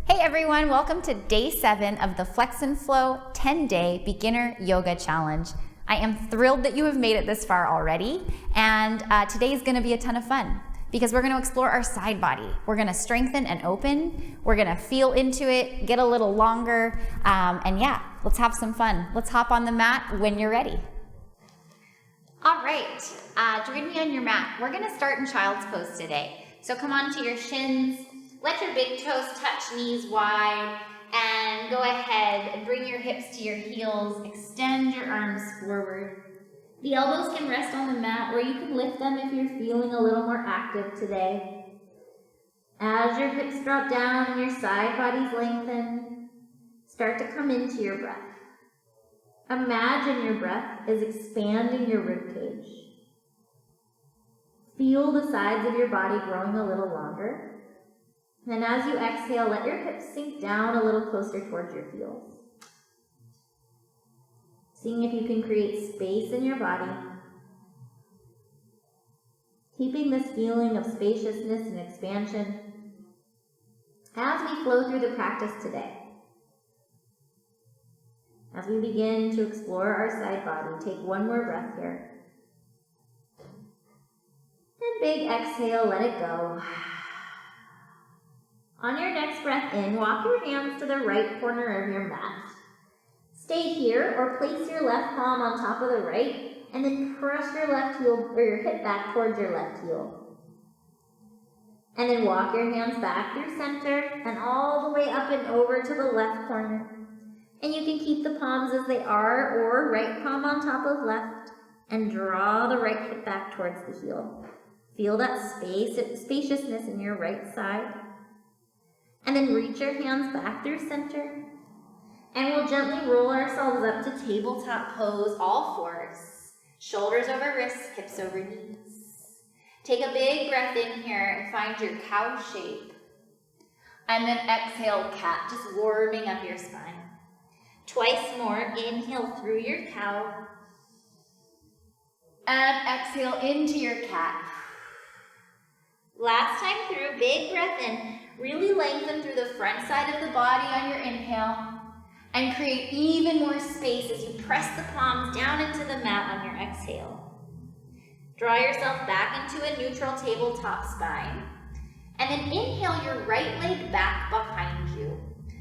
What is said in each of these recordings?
Hey everyone, welcome to day 7 of the Flex and Flow 10-day beginner yoga challenge. I am thrilled that you have made it this far already, and today is going to be a ton of fun because we're going to explore our side body. We're going to strengthen and open, we're going to feel into it, get a little longer, and yeah, let's have some fun. Let's hop on the mat when you're ready. All right, join me on your mat. We're going to start in child's pose today. So come onto your shins. Let your big toes touch knees wide, and go ahead and bring your hips to your heels. Extend your arms forward. The elbows can rest on the mat, or you can lift them if you're feeling a little more active today. As your hips drop down and your side bodies lengthen, start to come into your breath. Imagine your breath is expanding your ribcage. Feel the sides of your body growing a little longer. Then as you exhale, let your hips sink down a little closer towards your heels. Seeing if you can create space in your body. Keeping this feeling of spaciousness and expansion as we flow through the practice today. As we begin to explore our side body, take one more breath here. And big exhale, let it go. On your next breath in, walk your hands to the right corner of your mat. Stay here or place your left palm on top of the right and then press your left heel or your hip back towards your left heel. And then walk your hands back through center and all the way up and over to the left corner. And you can keep the palms as they are or right palm on top of left and draw the right hip back towards the heel. Feel that spaciousness in your right side. And then reach your hands back through center. And we'll gently roll ourselves up to tabletop pose, all fours. Shoulders over wrists, hips over knees. Take a big breath in here and find your cow shape. And then exhale, cat, just warming up your spine. Twice more, inhale through your cow. And exhale into your cat. Last time through, big breath in. Really lengthen through the front side of the body on your inhale and create even more space as you press the palms down into the mat on your exhale. Draw yourself back into a neutral tabletop spine and then inhale your right leg back behind you.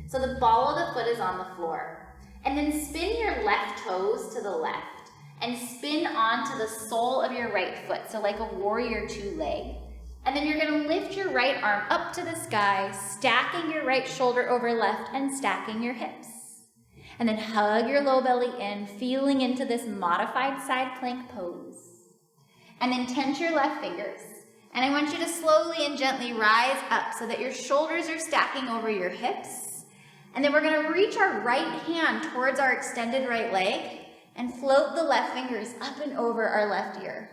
So the ball of the foot is on the floor. And then spin your left toes to the left and spin onto the sole of your right foot, so like a warrior 2 leg. And then you're going to lift your right arm up to the sky, stacking your right shoulder over left and stacking your hips. And then hug your low belly in, feeling into this modified side plank pose. And then tense your left fingers. And I want you to slowly and gently rise up so that your shoulders are stacking over your hips. And then we're going to reach our right hand towards our extended right leg and float the left fingers up and over our left ear.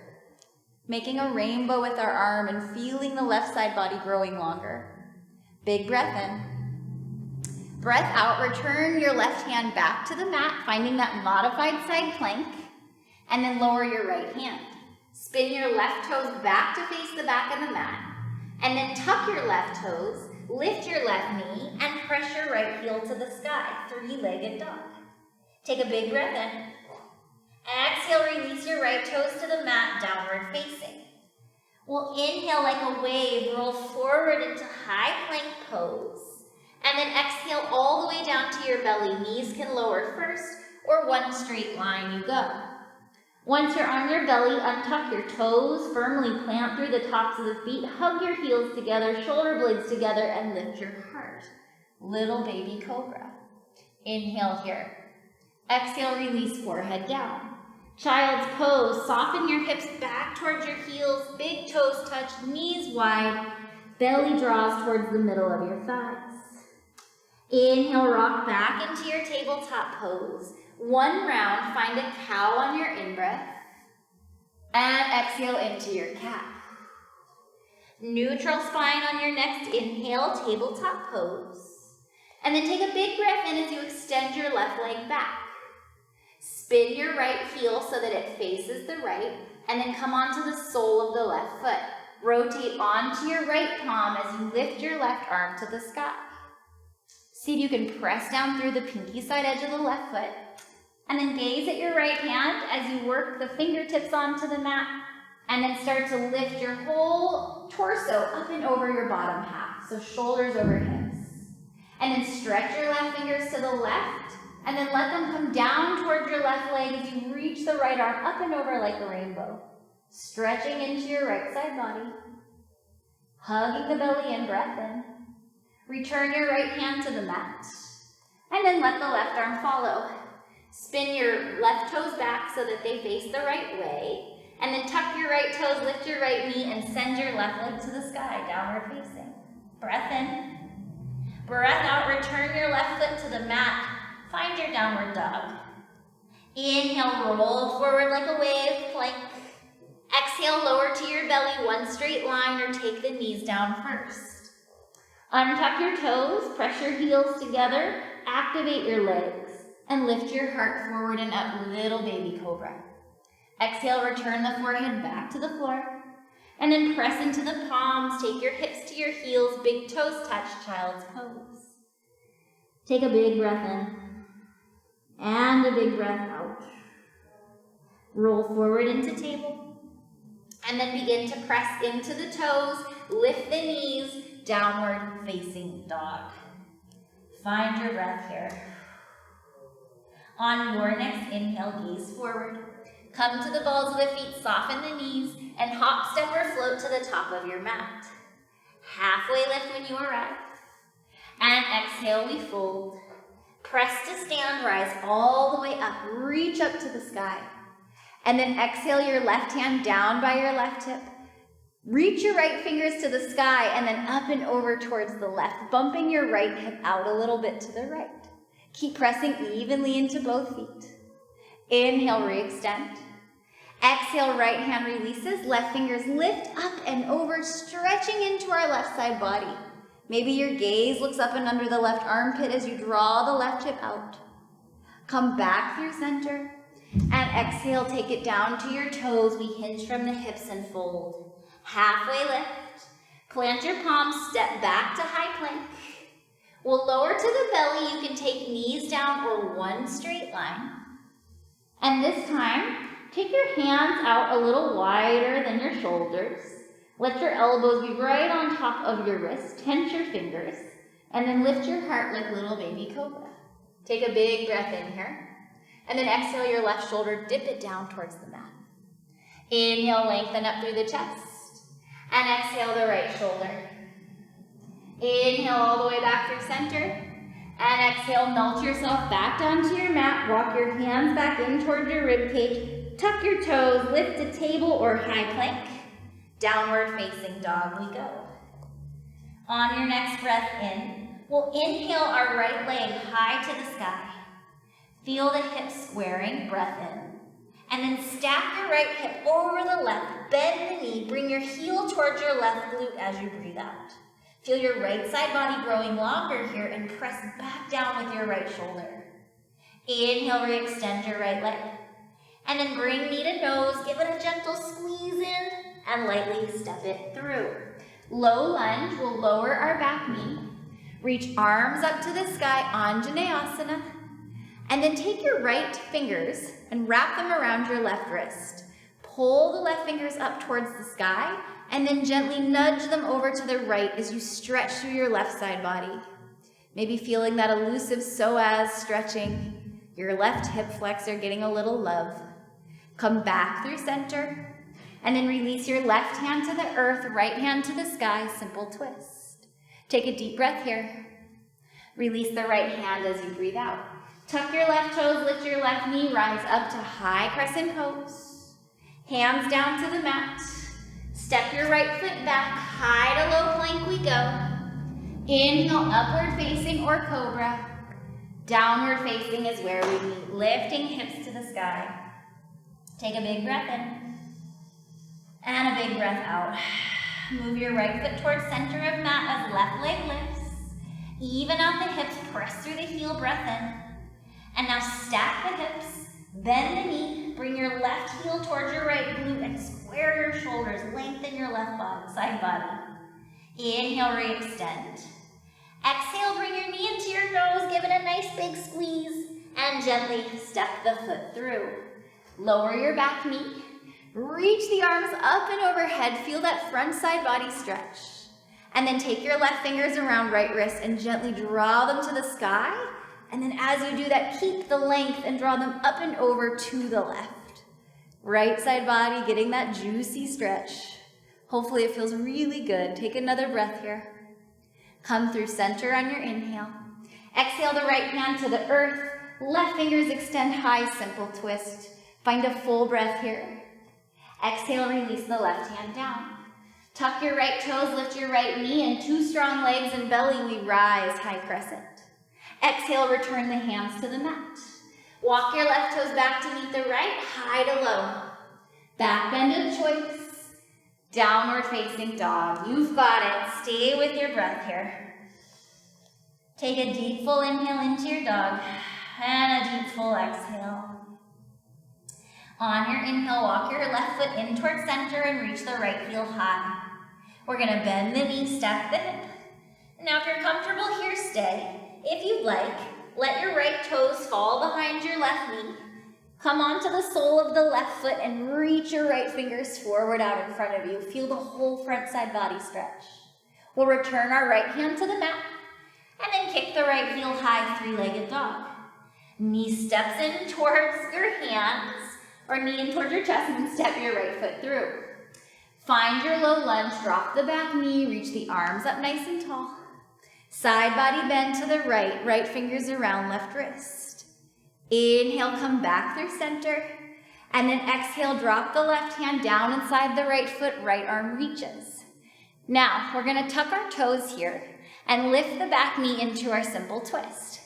Making a rainbow with our arm and feeling the left side body growing longer. Big breath in. Breath out, return your left hand back to the mat, finding that modified side plank, and then lower your right hand. Spin your left toes back to face the back of the mat, and then tuck your left toes, lift your left knee, and press your right heel to the sky, 3-legged dog. Take a big breath in. Exhale, release your right toes to the mat, downward facing. We'll inhale like a wave, roll forward into high plank pose. And then exhale all the way down to your belly. Knees can lower first, or one straight line you go. Once you're on your belly, untuck your toes, firmly plant through the tops of the feet, hug your heels together, shoulder blades together, and lift your heart. Little baby cobra. Inhale here. Exhale, release forehead down. Child's pose, soften your hips back towards your heels, big toes touch, knees wide, belly draws towards the middle of your thighs. Inhale, rock back into your tabletop pose. One round, find a cow on your in-breath, and exhale into your cat. Neutral spine on your next inhale, tabletop pose. And then take a big breath in as you extend your left leg back. Spin your right heel so that it faces the right, and then come onto the sole of the left foot. Rotate onto your right palm as you lift your left arm to the sky. See if you can press down through the pinky side edge of the left foot. And then gaze at your right hand as you work the fingertips onto the mat. And then start to lift your whole torso up and over your bottom half. So shoulders over hips. And then stretch your left fingers to the left. And then let them come down towards your left leg as you reach the right arm up and over like a rainbow. Stretching into your right side body. Hugging the belly in, breath in. Return your right hand to the mat. And then let the left arm follow. Spin your left toes back so that they face the right way. And then tuck your right toes, lift your right knee, and send your left leg to the sky, downward facing. Breath in. Breath out, return your left foot to the mat. Find your downward dog. Inhale, roll forward like a wave, plank. Exhale, lower to your belly, one straight line, or take the knees down first. Untuck your toes, press your heels together, activate your legs, and lift your heart forward and up, little baby cobra. Exhale, return the forehead back to the floor, and then press into the palms, take your hips to your heels, big toes touch, child's pose. Take a big breath in, and a big breath out. Roll forward into table. And then begin to press into the toes, lift the knees, downward facing dog. Find your breath here. On your next inhale, gaze forward. Come to the balls of the feet, soften the knees, and hop, step, or float to the top of your mat. Halfway lift when you arrive. And exhale, we fold. Press to stand, rise all the way up, reach up to the sky. And then exhale your left hand down by your left hip. Reach your right fingers to the sky and then up and over towards the left, bumping your right hip out a little bit to the right. Keep pressing evenly into both feet. Inhale, re-extend. Exhale, right hand releases, left fingers lift up and over, stretching into our left side body. Maybe your gaze looks up and under the left armpit as you draw the left hip out. Come back through center. And exhale, take it down to your toes. We hinge from the hips and fold. Halfway lift. Plant your palms, step back to high plank. We'll lower to the belly. You can take knees down or one straight line. And this time, take your hands out a little wider than your shoulders. Let your elbows be right on top of your wrist. Tense your fingers. And then lift your heart like little baby cobra. Take a big breath in here. And then exhale your left shoulder, dip it down towards the mat. Inhale, lengthen up through the chest. And exhale the right shoulder. Inhale all the way back through center. And exhale, melt yourself back down to your mat. Walk your hands back in towards your rib cage. Tuck your toes, lift to table or high plank. Downward facing dog we go. On your next breath in, we'll inhale our right leg high to the sky. Feel the hips squaring, breath in. And then stack your right hip over the left, bend the knee, bring your heel towards your left glute as you breathe out. Feel your right side body growing longer here and press back down with your right shoulder. Inhale, re-extend your right leg. And then bring knee to nose, give it a gentle squeeze in, and lightly step it through. Low lunge, we'll lower our back knee. Reach arms up to the sky, Anjaneyasana. And then take your right fingers and wrap them around your left wrist. Pull the left fingers up towards the sky and then gently nudge them over to the right as you stretch through your left side body. Maybe feeling that elusive psoas stretching, your left hip flexor getting a little love. Come back through center and then release your left hand to the earth, right hand to the sky, simple twist. Take a deep breath here. Release the right hand as you breathe out. Tuck your left toes, lift your left knee, rise up to high crescent pose. Hands down to the mat. Step your right foot back, high to low plank we go. Inhale, upward facing or cobra. Downward facing is where we meet, lifting hips to the sky. Take a big breath in. And a big breath out. Move your right foot towards center of mat as left leg lifts. Even out the hips, press through the heel, breath in. And now stack the hips, bend the knee, bring your left heel towards your right glute and square your shoulders, lengthen your left side body. Inhale, re-extend. Exhale, bring your knee into your nice big squeeze, and gently step the foot through. Lower your back knee, reach the arms up and overhead, feel that front side body stretch. And then take your left fingers around right wrist and gently draw them to the sky. And then as you do that, keep the length and draw them up and over to the left. Right side body getting that juicy stretch. Hopefully it feels really good. Take another breath here. Come through center on your inhale. Exhale the right hand to the earth. Left fingers extend high, simple twist. Find a full breath here. Exhale, release the left hand down. Tuck your right toes, lift your right knee, and two strong legs and belly, we rise, high crescent. Exhale, return the hands to the mat. Walk your left toes back to meet the right, high to low. Back bend of choice, downward facing dog. You've got it. Stay with your breath here. Take a deep full inhale into your dog, and a deep full exhale. On your inhale, walk your left foot in towards center and reach the right heel high. We're gonna bend the knee, stack the hip. Now if you're comfortable here, stay. If you'd like, let your right toes fall behind your left knee. Come onto the sole of the left foot and reach your right fingers forward out in front of you. Feel the whole front side body stretch. We'll return our right hand to the mat and then kick the right heel high, three-legged dog. Knee steps in towards your hands, or knee in towards your chest, and then step your right foot through. Find your low lunge, drop the back knee, reach the arms up nice and tall. Side body bend to the right, right fingers around left wrist. Inhale, come back through center, and then exhale, drop the left hand down inside the right foot, right arm reaches. Now, we're gonna tuck our toes here and lift the back knee into our simple twist.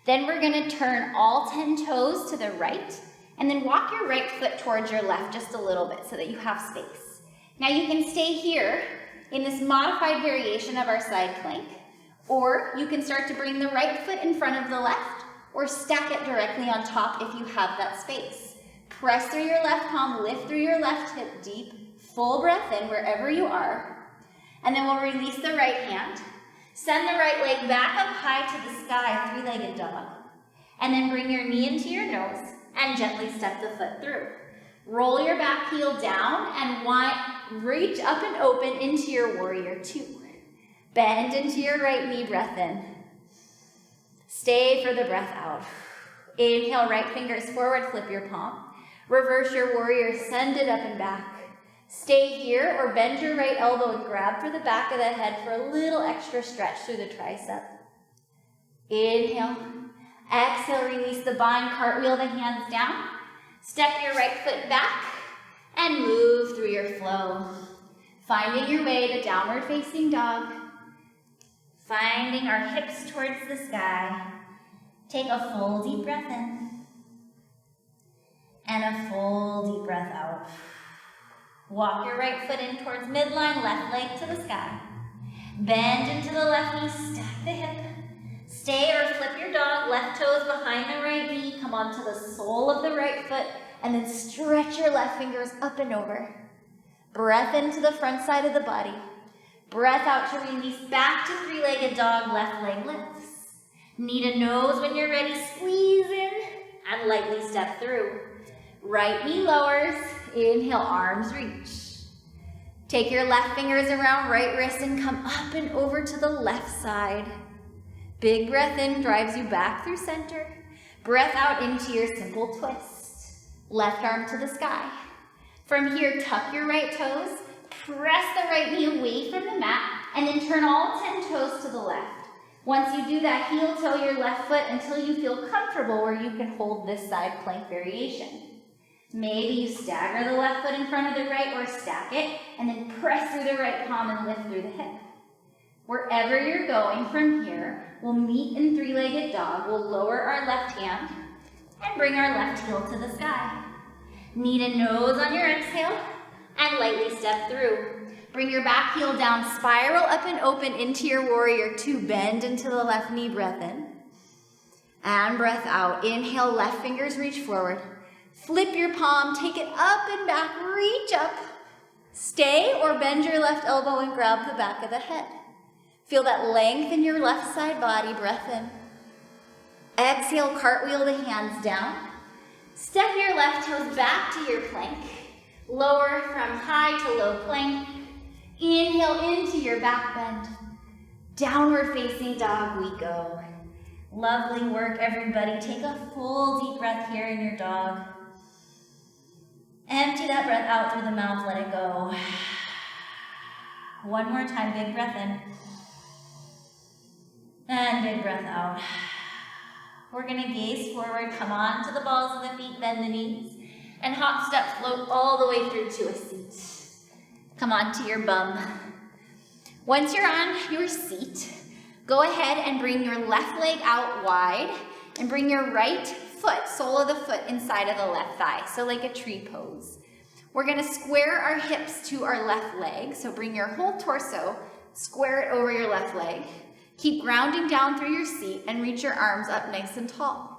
Then we're gonna turn all 10 toes to the right, and then walk your right foot towards your left just a little bit so that you have space. Now you can stay here in this modified variation of our side plank, or you can start to bring the right foot in front of the left, or stack it directly on top if you have that space. Press through your left palm, lift through your left hip deep, full breath in wherever you are, and then we'll release the right hand. Send the right leg back up high to the sky, three-legged dog, and then bring your knee into your nose and gently step the foot through. Roll your back heel down and reach up and open into your warrior two. Bend into your right knee, breath in. Stay for the breath out. Inhale, right fingers forward, flip your palm. Reverse your warrior, send it up and back. Stay here or bend your right elbow and grab for the back of the head for a little extra stretch through the tricep. Inhale. Exhale, release the bind, cartwheel the hands down. Step your right foot back and move through your flow. Finding your way to downward facing dog. Finding our hips towards the sky. Take a full deep breath in. And a full deep breath out. Walk your right foot in towards midline, left leg to the sky. Bend into the left knee, stack the hip. Stay or flip your dog, left toes behind the right knee, come onto the sole of the right foot, and then stretch your left fingers up and over. Breath into the front side of the body. Breath out to release back to three-legged dog, left leg lifts. Knee to nose when you're ready, squeeze in, and lightly step through. Right knee lowers, inhale, arms reach. Take your left fingers around right wrist and come up and over to the left side. Big breath in drives you back through center. Breath out into your simple twist. Left arm to the sky. From here, tuck your right toes, press the right knee away from the mat, and then turn all 10 toes to the left. Once you do that, heel toe your left foot until you feel comfortable where you can hold this side plank variation. Maybe you stagger the left foot in front of the right or stack it, and then press through the right palm and lift through the hip. Wherever you're going from here, we'll meet in three-legged dog. We'll lower our left hand and bring our left heel to the sky. Knee to nose on your exhale and lightly step through. Bring your back heel down, spiral up and open into your warrior two. Bend into the left knee, breath in. And breath out. Inhale, left fingers reach forward. Flip your palm, take it up and back, reach up. Stay or bend your left elbow and grab the back of the head. Feel that length in your left side body, breath in. Exhale, cartwheel the hands down. Step your left toes back to your plank. Lower from high to low plank. Inhale into your back bend. Downward facing dog we go. Lovely work, everybody. Take a full deep breath here in your dog. Empty that breath out through the mouth, let it go. One more time, big breath in. And big breath out. We're gonna gaze forward, come on to the balls of the feet, bend the knees, and hop, step, float all the way through to a seat. Come on to your bum. Once you're on your seat, go ahead and bring your left leg out wide and bring your right foot, sole of the foot, inside of the left thigh, so like a tree pose. We're gonna square our hips to our left leg, so bring your whole torso, square it over your left leg. Keep grounding down through your seat and reach your arms up nice and tall.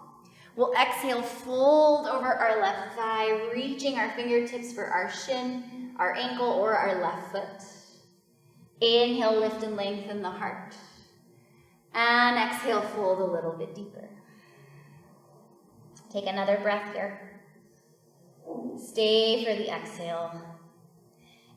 We'll exhale, fold over our left thigh, reaching our fingertips for our shin, our ankle, or our left foot. Inhale, lift and lengthen the heart. And exhale, fold a little bit deeper. Take another breath here. Stay for the exhale.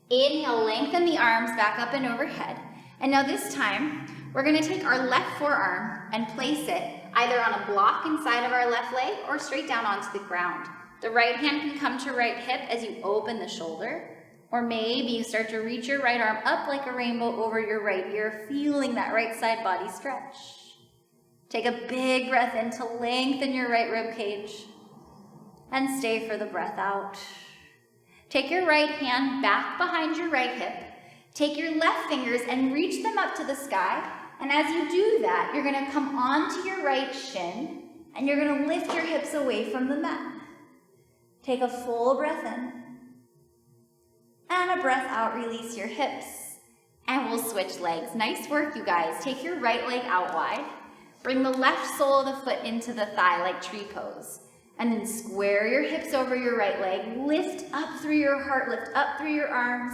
Inhale, lengthen the arms back up and overhead. And now this time, we're gonna take our left forearm and place it either on a block inside of our left leg or straight down onto the ground. The right hand can come to right hip as you open the shoulder, or maybe you start to reach your right arm up like a rainbow over your right ear, feeling that right side body stretch. Take a big breath in to lengthen your right rib cage and stay for the breath out. Take your right hand back behind your right hip. Take your left fingers and reach them up to the sky. And as you do that, you're gonna come onto your right shin and you're gonna lift your hips away from the mat. Take a full breath in and a breath out, release your hips. And we'll switch legs. Nice work, you guys. Take your right leg out wide. Bring the left sole of the foot into the thigh like tree pose. And then square your hips over your right leg. Lift up through your heart, lift up through your arms.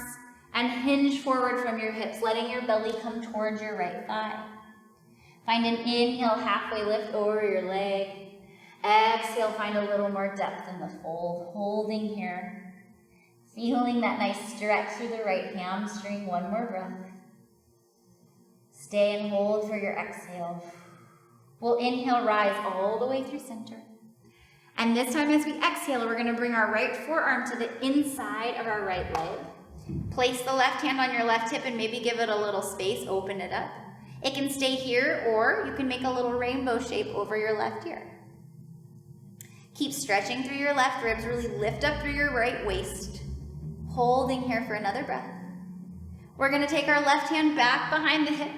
And hinge forward from your hips, letting your belly come towards your right thigh. Find an inhale, halfway lift over your leg. Exhale, find a little more depth in the fold, holding here. Feeling that nice stretch through the right hamstring, one more breath. Stay and hold for your exhale. We'll inhale, rise all the way through center. And this time as we exhale, we're gonna bring our right forearm to the inside of our right leg. Place the left hand on your left hip and maybe give it a little space, open it up. It can stay here, or you can make a little rainbow shape over your left ear. Keep stretching through your left ribs, really lift up through your right waist. Holding here for another breath. We're gonna take our left hand back behind the hip,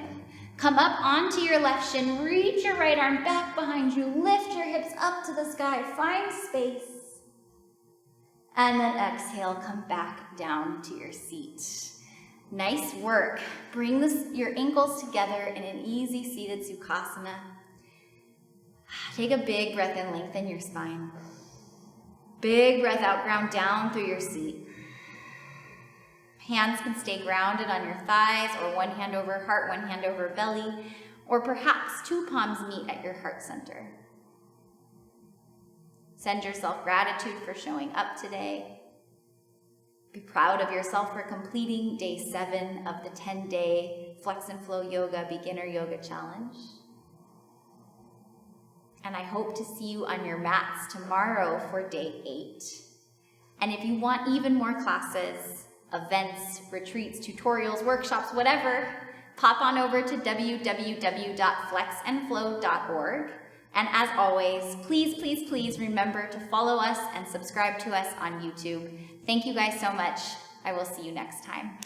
come up onto your left shin, reach your right arm back behind you, lift your hips up to the sky, find space. And then exhale, come back down to your seat. Nice work. Bring your ankles together in an easy seated Sukhasana. Take a big breath in, lengthen your spine. Big breath out, ground down through your seat. Hands can stay grounded on your thighs, or one hand over heart, one hand over belly, or perhaps two palms meet at your heart center. Send yourself gratitude for showing up today. Be proud of yourself for completing day 7 of the 10-day Flex and Flow Yoga Beginner Yoga Challenge. And I hope to see you on your mats tomorrow for day 8. And if you want even more classes, events, retreats, tutorials, workshops, whatever, pop on over to www.flexandflow.org. And as always, please, please, please remember to follow us and subscribe to us on YouTube. Thank you guys so much. I will see you next time.